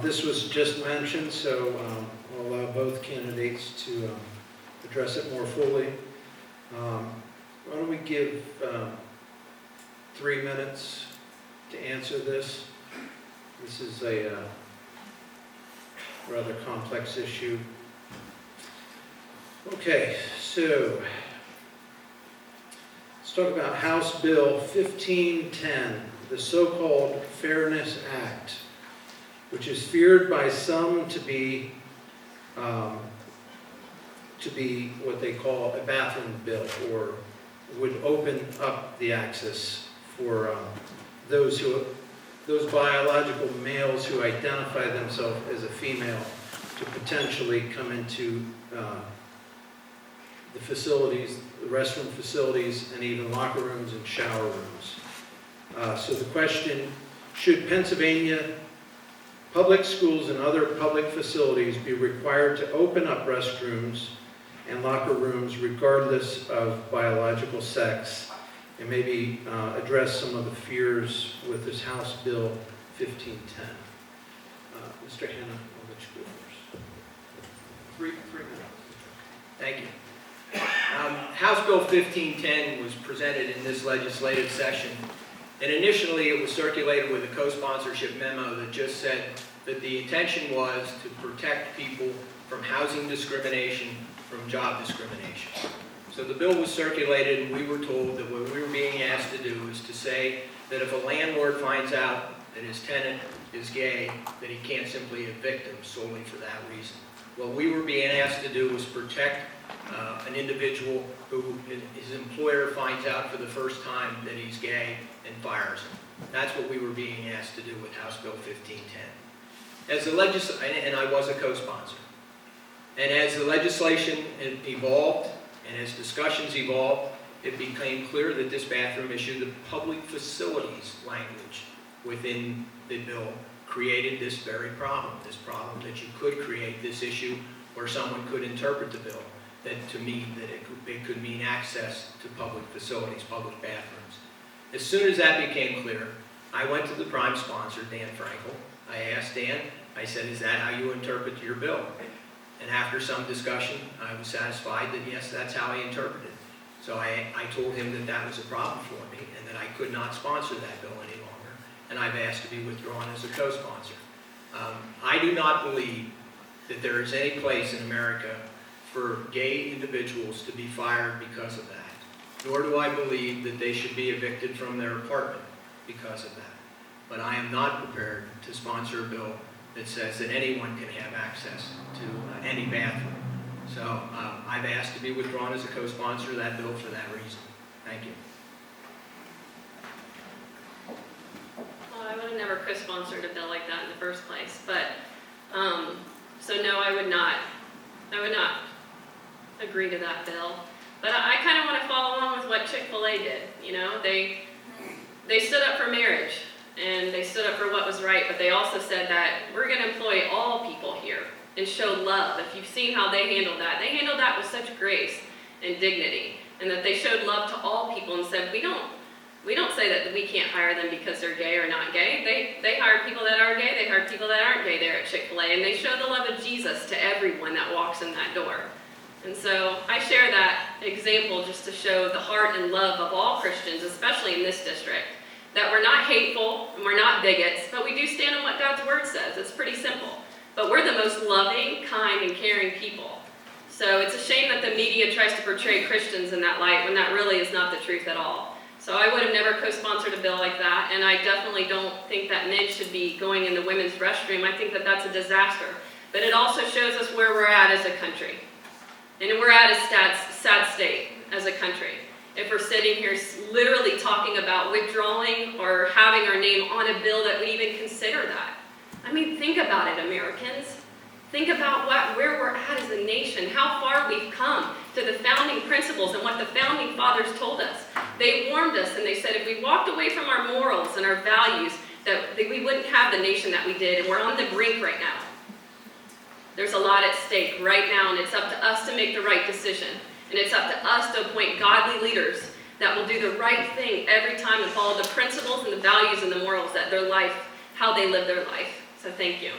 This was just mentioned, so I'll allow both candidates to address it more fully. Why don't we give 3 minutes to answer this? This is a rather complex issue. Okay, so let's talk about House Bill 1510, the so-called Fairness Act, which is feared by some to be what they call a bathroom bill, or would open up the access for those biological males who identify themselves as a female to potentially come into the facilities, the restroom facilities, and even locker rooms and shower rooms. So the question, should Pennsylvania public schools and other public facilities be required to open up restrooms and locker rooms regardless of biological sex, and maybe address some of the fears with this House Bill 1510. Mr. Hanna, I'll let you go first. Three minutes. Thank you. House Bill 1510 was presented in this legislative session, and initially it was circulated with a co-sponsorship memo that just said that the intention was to protect people from housing discrimination, from job discrimination. So the bill was circulated, and we were told that what we were being asked to do is to say that if a landlord finds out that his tenant is gay, that he can't simply evict him solely for that reason. What we were being asked to do was protect an individual who his employer finds out for the first time that he's gay and fires him. That's what we were being asked to do with House Bill 1510. And I was a co-sponsor. And as the legislation evolved, and as discussions evolved, it became clear that this bathroom issue, the public facilities language within the bill, created this very problem, that you could create this issue where someone could interpret the bill that to mean that it could mean access to public facilities, public bathrooms. As soon as that became clear, I went to the prime sponsor, Dan Frankel. I asked Dan, I said, is that how you interpret your bill? And after some discussion, I was satisfied that yes, that's how he interpreted it. So I told him that that was a problem for me and that I could not sponsor that bill any longer. And I've asked to be withdrawn as a co-sponsor. I do not believe that there is any place in America for gay individuals to be fired because of that. Nor do I believe that they should be evicted from their apartment because of that. But I am not prepared to sponsor a bill that says that anyone can have access to any bathroom. So I've asked to be withdrawn as a co-sponsor of that bill for that reason. Thank you. Well, I would have never co-sponsored a bill like that in the first place, but so no, I would not agree to that bill. But I kind of want to follow along with what Chick-fil-A did. You know, they stood up for marriage and they stood up for what was right, but they also said that we're going to employ all people here and show love. If you've seen how they handled that with such grace and dignity, and that they showed love to all people and said, we don't say that we can't hire them because they're gay or not gay. They hire people that are gay, they hire people that aren't gay there at Chick-fil-A, and they show the love of Jesus to everyone that walks in that door. And so I share that example just to show the heart and love of all Christians, especially in this district, that we're not hateful and we're not bigots, but we do stand on what God's word says. It's pretty simple. But we're the most loving, kind, and caring people. So it's a shame that the media tries to portray Christians in that light when that really is not the truth at all. So I would have never co-sponsored a bill like that, and I definitely don't think that men should be going in the women's restroom. I think that that's a disaster. But it also shows us where we're at as a country. And we're at a sad state as a country. If we're sitting here literally talking about withdrawing or having our name on a bill that would even consider that. I mean, think about it, Americans. Think about where we're at as a nation, how far we've come to the founding principles and what the founding fathers told us. They warned us and they said if we walked away from our morals and our values, that we wouldn't have the nation that we did, and we're on the brink right now. There's a lot at stake right now, and it's up to us to make the right decision. And it's up to us to appoint godly leaders that will do the right thing every time and follow the principles and the values and the morals that their life, how they live their life. So thank you.